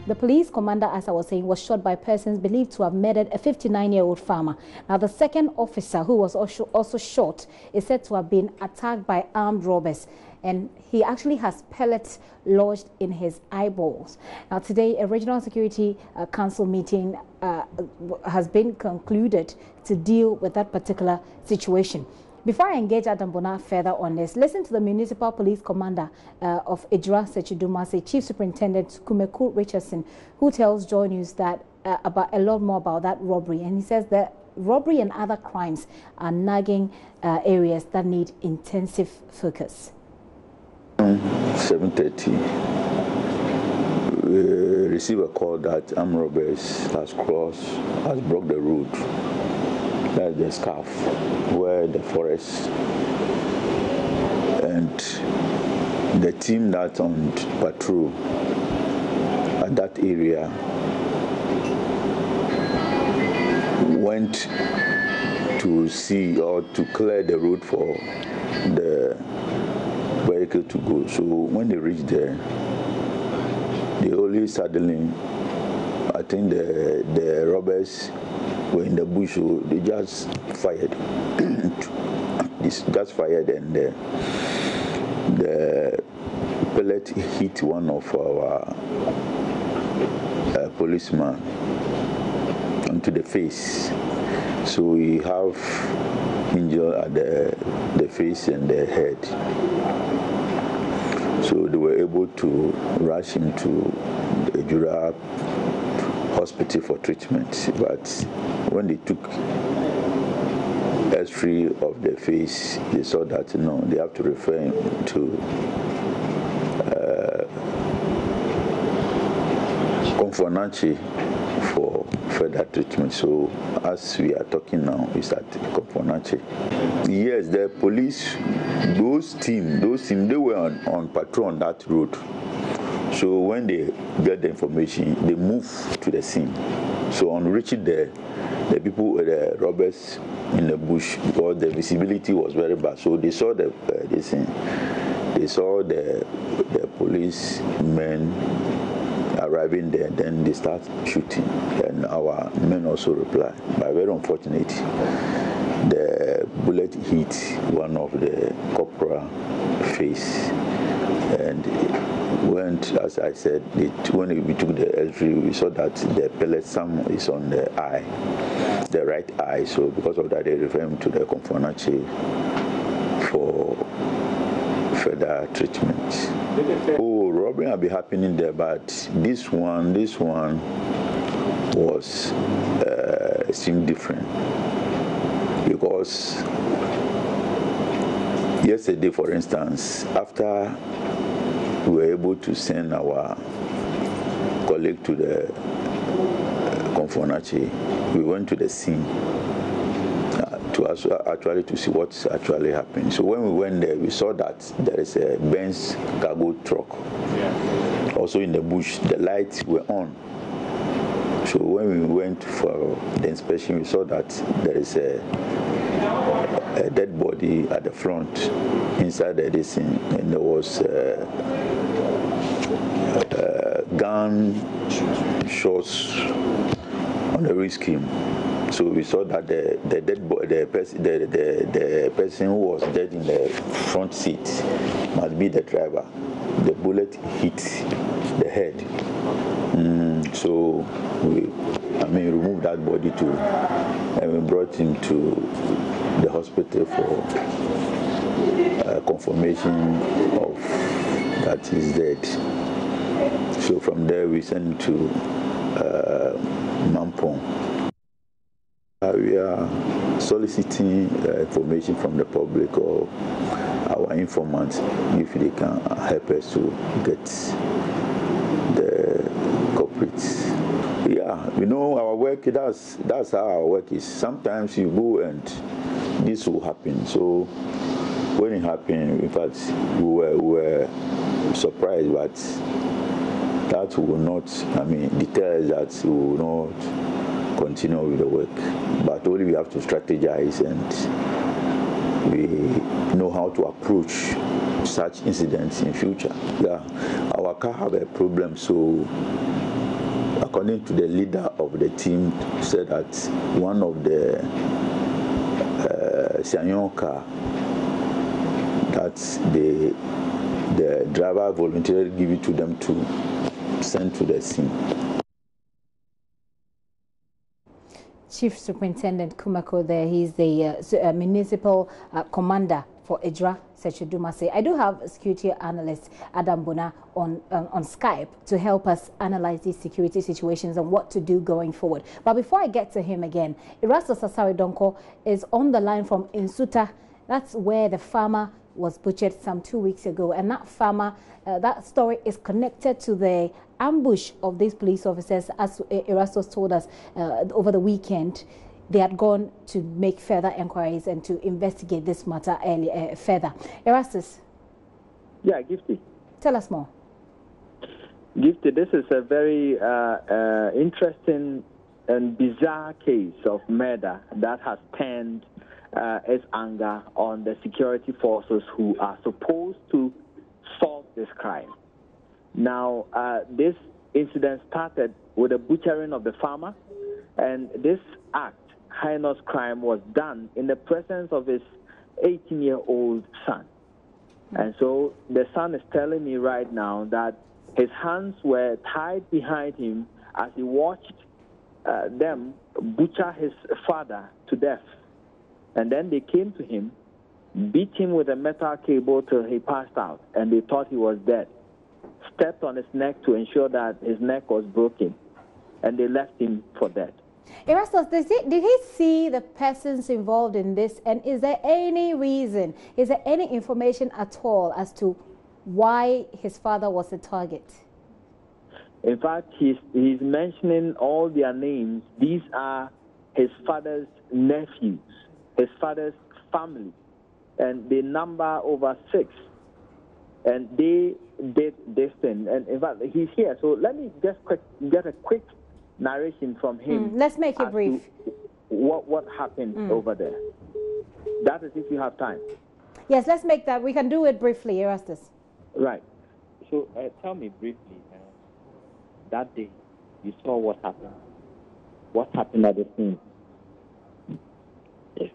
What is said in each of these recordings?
The police commander, as I was saying, was shot by persons believed to have murdered a 59-year-old farmer. Now, the second officer, who was also shot, is said to have been attacked by armed robbers, and he actually has pellets lodged in his eyeballs. Now, today, a regional security council meeting has been concluded to deal with that particular situation. Before I engage Adam Bona further on this, listen to the Municipal Police Commander of Ejura Sechidumase, Chief Superintendent Kumeku Richardson, who tells JoyNews that about a lot more about that robbery. And he says that robbery and other crimes are nagging areas that need intensive focus. 7:30, we received a call that armed robbers has broke the road. That's the scarf where the forest, and the team that on patrol at that area went to see or to clear the road for the vehicle to go. So when they reached there, they only suddenly, I think the robbers were in the bush, so they just fired. Just fired, and the pellet hit one of our policemen onto the face. So we have injury at the face and the head. So they were able to rush him to the Ejura hospital for treatment, but when they took X-ray of the face, they saw that no, they have to refer him to Konfonachi for further treatment. So as we are talking now, it's at Konfonachi. Yes, the police, those team, they were on patrol on that road. So when they get the information, they move to the scene. So on reaching there, the people, the robbers in the bush, because the visibility was very bad. So they saw the scene. They saw the police men arriving there. Then they start shooting, and our men also replied. But very unfortunate, the bullet hit one of the corporal face, and went, as I said, when we took the X-ray, we saw that the pellet some is on the eye, the right eye. So because of that, they refer him to the Konfonachi for further treatment. Oh, robbery will be happening there, but this one was seemed different, because yesterday, for instance, after we were able to send our colleague to the Konfonachi, we went to the scene to see what's actually happening. So when we went there, we saw that there is a Benz cargo truck. Also in the bush, the lights were on. So when we went for the inspection, we saw that there is a dead body at the front inside the scene, and there was gun shots on the windscreen. So we saw that the dead body, the person who was dead in the front seat must be the driver. The bullet hit the head. So we removed that body too, and we brought him to the hospital for confirmation of that he's dead. So from there we sent him to Mampong. We are soliciting information from the public or our informants if they can help us to get the culprits. Yeah, we know our work, that's how our work is. Sometimes you go and this will happen. So when it happened, in fact, we were surprised, but that will not, deter us that we will not continue with the work. But only we have to strategize, and we know how to approach such incidents in future. Yeah, our car have a problem, so according to the leader of the team, said that one of the Xianyong car that the driver voluntarily give it to them to send to the scene. Chief Superintendent Kumako there, he's the municipal commander for Ejura Sechedumase. I do have security analyst Adam Bona on Skype to help us analyze these security situations and what to do going forward. But before I get to him again, Erasto Sasari Donko is on the line from Insuta. That's where the farmer was butchered some 2 weeks ago, and that farmer, that story is connected to the ambush of these police officers, as Erastus told us over the weekend. They had gone to make further inquiries and to investigate this matter further. Erastus. Yeah, Gifty. Tell us more. Gifty, this is a very interesting and bizarre case of murder that has turned its anger on the security forces who are supposed to solve this crime. Now, this incident started with the butchering of the farmer, and this act, heinous crime, was done in the presence of his 18-year-old son. And so the son is telling me right now that his hands were tied behind him as he watched them butcher his father to death. And then they came to him, beat him with a metal cable till he passed out, and they thought he was dead. Stepped on his neck to ensure that his neck was broken, and they left him for dead. Erastus, did he see the persons involved in this, and is there any reason, is there any information at all as to why his father was the target? In fact, he's mentioning all their names. These are his father's nephews, his father's family, and they number over 6. And they did this thing. And in fact, he's here. So let me just get a quick narration from him. Let's make it brief. What happened over there? That is if you have time. Yes, let's make that. We can do it briefly, Erastus. Right. So tell me briefly, that day you saw what happened. What happened at the scene? Yes.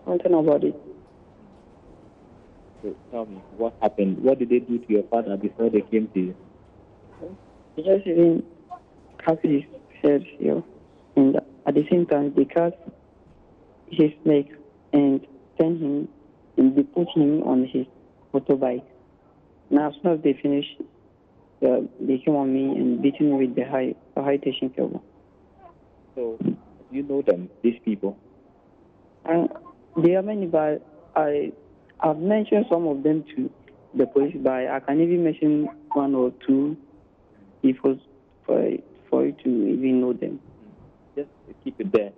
Something about it. So tell me, what happened? What did they do to your father before they came to you? They just even cut his head here, and at the same time they cut his neck and send him, and they put him on his motorbike. Now, as soon as they finished, they came on me and beat me with the high tension cable. So you know them, these people? There are many, but I've mentioned some of them to the police, but I can even mention 1 or 2 people for you to even know them. Just keep it there.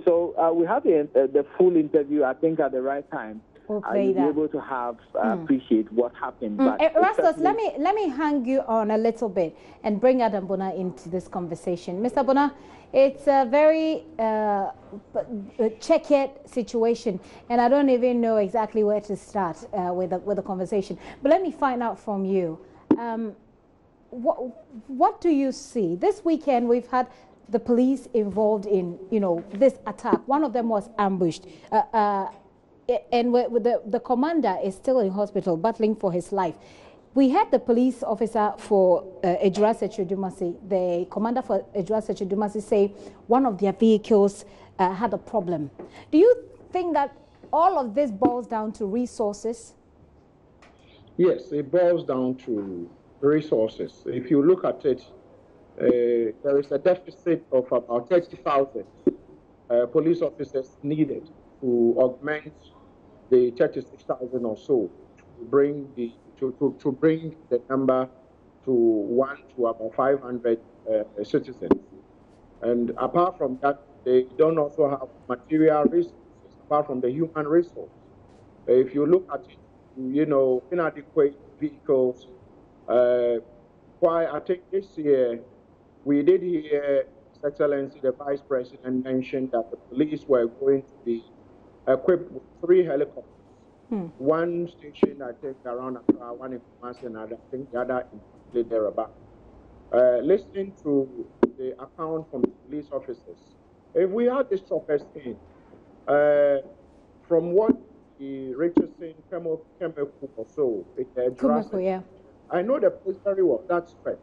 So we have the full interview, I think, at the right time. We'll play that. You'll be able to have appreciate what happened. Erastus, let me hang you on a little bit and bring Adam Bona into this conversation. Mr. Bona, it's a very checkered situation, and I don't even know exactly where to start with the conversation. But let me find out from you. What do you see? This weekend we've had the police involved in, this attack. One of them was ambushed. And the commander is still in hospital battling for his life. We had the police officer for Ejura Sechedumase, the commander for Ejura Sechedumase, say one of their vehicles had a problem. Do you think that all of this boils down to resources? Yes, it boils down to resources. If you look at it, there is a deficit of about 30,000 police officers needed to augment the 36,000 or so to bring the number to about 500 citizens. And apart from that, they don't also have material resources apart from the human resource. If you look at it, inadequate vehicles. Why I think this year we did hear His Excellency the Vice President mention that the police were going to be equipped with 3 helicopters. One station, I think, around Accra, one in Kumasi, and I think the other in thereabout. listening to the account from the police officers, if we had this choppers in, from what the Richardson chemical or so, Yeah. I know the place very well. That's right.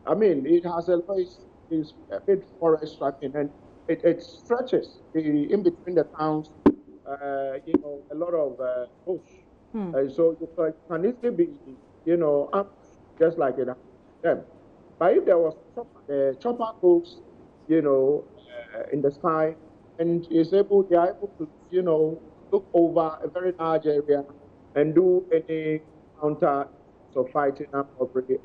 I mean, it has is a bit forest stripping, and it stretches in between the towns. A lot of bush. So you can easily be, ambushed just like it happened to them. But if there was the chopper goes, in the sky, and they are able to, look over a very large area and do any counter so fighting armed robbery,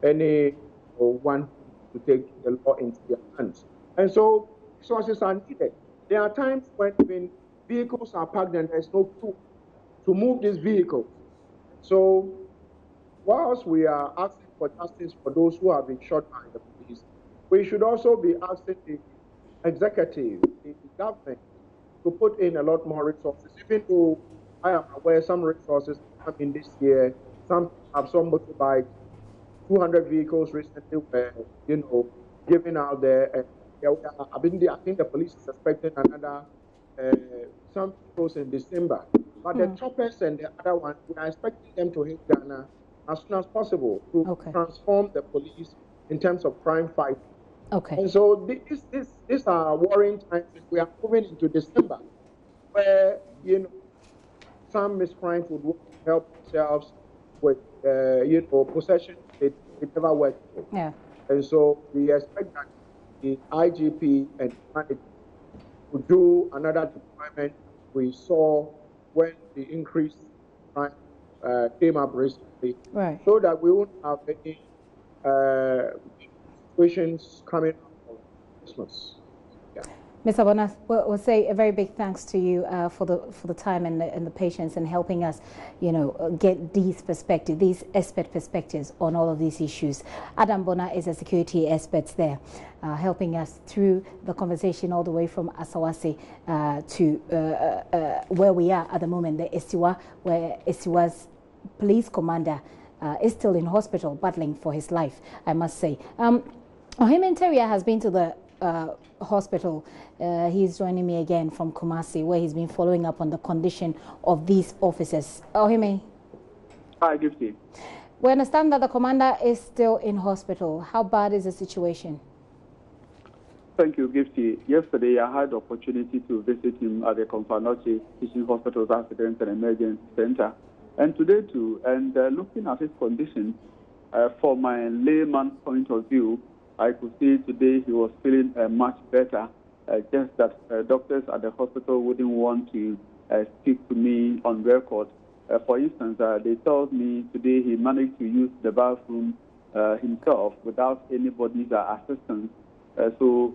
any one to take the law into their hands. And so resources are needed. There are times when vehicles are parked and there's no proof to move these vehicles. So whilst we are asking for justice for those who have been shot by the police, we should also be asking the executive, the government, to put in a lot more resources, even though I am aware some resources have come in this year. Some have some motorbikes, 200 vehicles recently were, given out there. And I think the police is expecting another some vehicles in December. But the choppers and the other ones, we are expecting them to hit Ghana as soon as possible to transform the police in terms of crime fighting. And so these are worrying times. We are moving into December, where some miscreants would help themselves with possession. It never worked. Yeah. And so we expect that the IGP and management would do another deployment. We saw when the increased crime came up recently, so that we won't have any situations coming up for Christmas. Yeah. Mr. Bonas, we'll say a very big thanks to you for the time and the patience in helping us, get these perspectives, these expert perspectives on all of these issues. Adam Bona is a security expert there, helping us through the conversation all the way from Asawase to where we are at the moment, the Esiwa, where Esiwa's police commander is still in hospital battling for his life, I must say. Ohime Nteria has been to the hospital. He's joining me again from Kumasi, where he's been following up on the condition of these officers. Ohime. Hi, Gifty. We understand that the commander is still in hospital. How bad is the situation? Thank you, Gifty. Yesterday, I had the opportunity to visit him at the Konfanoche Teaching Hospital's Accident and Emergency Center. And today, too, and looking at his condition, from my layman point of view, I could see today he was feeling much better, just that doctors at the hospital wouldn't want to speak to me on record. For instance, they told me today he managed to use the bathroom himself without anybody's assistance. So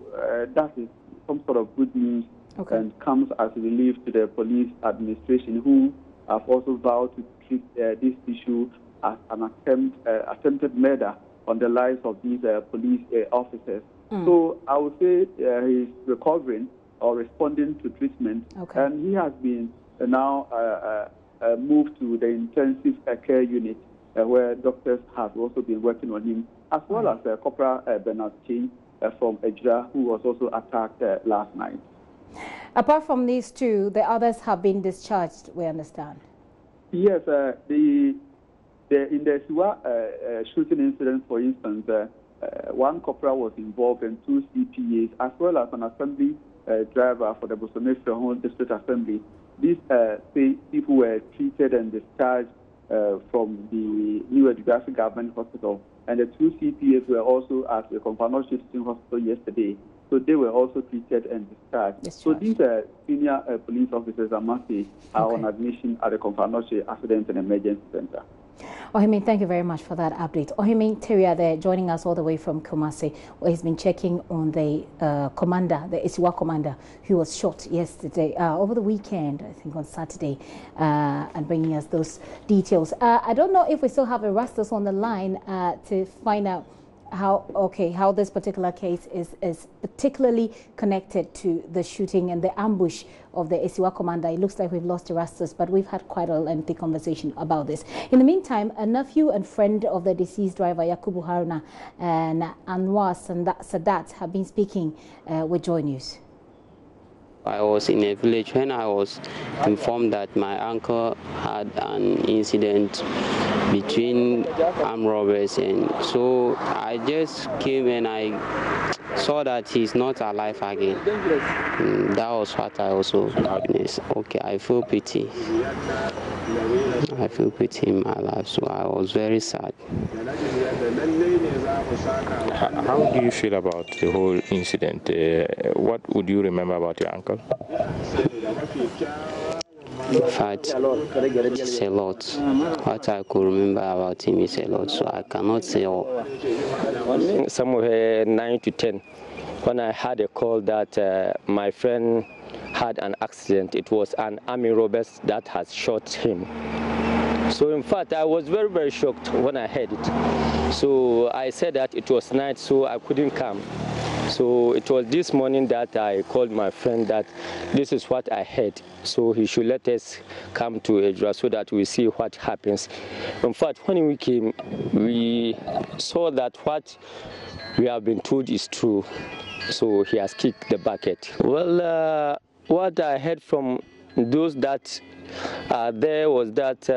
that is some sort of good news and comes as relief to the police administration, who have also vowed to treat this issue as an attempted murder on the lives of these police officers. So I would say he's recovering or responding to treatment, and he has been now moved to the intensive care unit, where doctors have also been working on him, as well as Corporal Bernard King from Ejra, who was also attacked last night. Apart from these two, the others have been discharged, we understand. Yes, in the Siwa shooting incident, for instance, one corporal was involved and 2 CPAs, as well as an assembly driver for the Bosomefre District Assembly. These people were treated and discharged from the New Geographic Government Hospital, and the 2 CPAs were also at the Konfanoche Teaching Hospital yesterday. So they were also treated and discharged. So these senior police officers, I must say, are on admission at the Konfanoche Accident and Emergency Center. Ohime, thank you very much for that update. Ohime Nteria there, joining us all the way from Kumasi, where he's been checking on the commander, the Esiwa commander, who was shot yesterday, over the weekend, I think on Saturday, and bringing us those details. I don't know if we still have Erastus on the line to find out how this particular case is particularly connected to the shooting and the ambush of the Esiwa commander. It looks like we've lost Erastus, but we've had quite a lengthy conversation about this. In the meantime, a nephew and friend of the deceased driver, Yakubu Haruna, and Anwar Sadat have been speaking with Joy News. I was in a village when I was informed that my uncle had an incident between armed robbers, and so I just came and I saw that he's not alive again. That was what I also witnessed. Okay, I feel pity. I feel pity in my life, so I was very sad. How do you feel about the whole incident? What would you remember about your uncle? In fact, it's a lot. What I could remember about him is a lot, so I cannot say all. Somewhere 9 to 10, when I had a call that my friend had an accident, it was an army robber that has shot him. So in fact, I was very, very shocked when I heard it. So I said that it was night, so I couldn't come. So it was this morning that I called my friend that this is what I heard. So he should let us come to Edra so that we see what happens. In fact, when we came, we saw that what we have been told is true. So he has kicked the bucket. Well, what I heard from those that are there was that,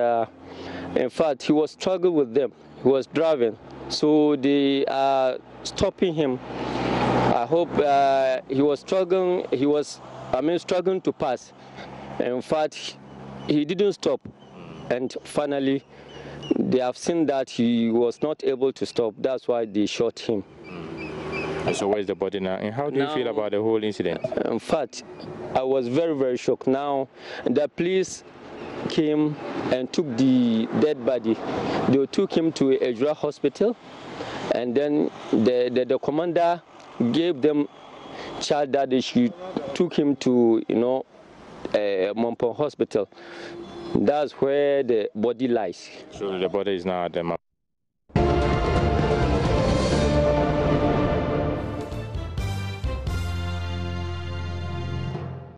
in fact, he was struggling with them. He was driving. So they are stopping him. I hope he was struggling. He was, struggling to pass. In fact, he didn't stop. And finally, they have seen that he was not able to stop. That's why they shot him. And so where's the body now? And how do you feel about the whole incident? In fact, I was very, very shocked. Now, the police came and took the dead body. They took him to Ejura Hospital, and then the commander gave them charge that they should took him to, Mompong Hospital. That's where the body lies. So the body is now at the